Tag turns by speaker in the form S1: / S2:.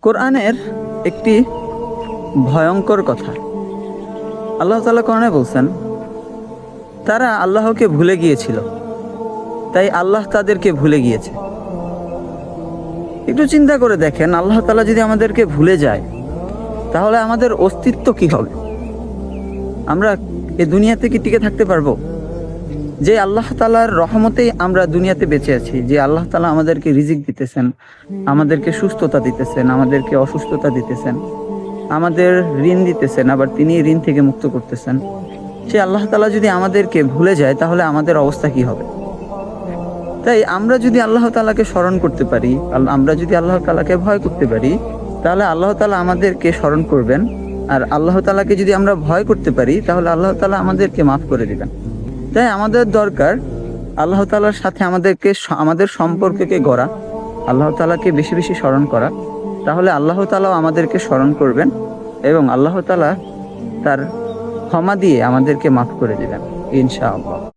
S1: কোরআনের একটি ভয়ঙ্কর কথা আল্লাহ তাআলা কোরআনে বলছেন, তারা আল্লাহকে ভুলে গিয়েছিল, তাই আল্লাহ তাদেরকে ভুলে গিয়েছে। একটু চিন্তা করে দেখেন, আল্লাহ তাআলা যদি আমাদেরকে ভুলে যায় তাহলে আমাদের অস্তিত্ব কি হবে? আমরা এই দুনিয়াতে কি টিকে থাকতে পারবো? যে আল্লাহ তাআলার রহমতেই আমরা দুনিয়াতে বেঁচে আছি, যে আল্লাহ তাআলা আমাদেরকে রিজিক দিতেছেন, আমাদেরকে সুস্থতা দিতেছেন, আমাদেরকে অসুস্থতা দিতেছেন, আমাদের ঋণ দিতেছেন, আবার তিনি ঋণ থেকে মুক্ত করতেছেন। সে আল্লাহ তাআলা যদি আমাদেরকে ভুলে যায় তাহলে আমাদের অবস্থা কি হবে? তাই আমরা যদি আল্লাহ তাআলাকে স্মরণ করতে পারি, আমরা যদি আল্লাহ তাআলাকে ভয় করতে পারি, তাহলে আল্লাহ তাআলা আমাদেরকে স্মরণ করবেন। আর আল্লাহ তাআলাকে যদি আমরা ভয় করতে পারি তাহলে আল্লাহ তাআলা আমাদেরকে মাফ করে দিবেন। তাই আমাদের দরকার আল্লাহ তাআলার সাথে আমাদের সম্পর্ককে গড়া, আল্লাহ তাআলাকে বেশি বেশি স্মরণ করা। তাহলে আল্লাহ তাআলাও আমাদেরকে স্মরণ করবেন এবং আল্লাহ তাআলা তার ক্ষমা দিয়ে আমাদেরকে মাফ করে দিবেন ইনশাআল্লাহ।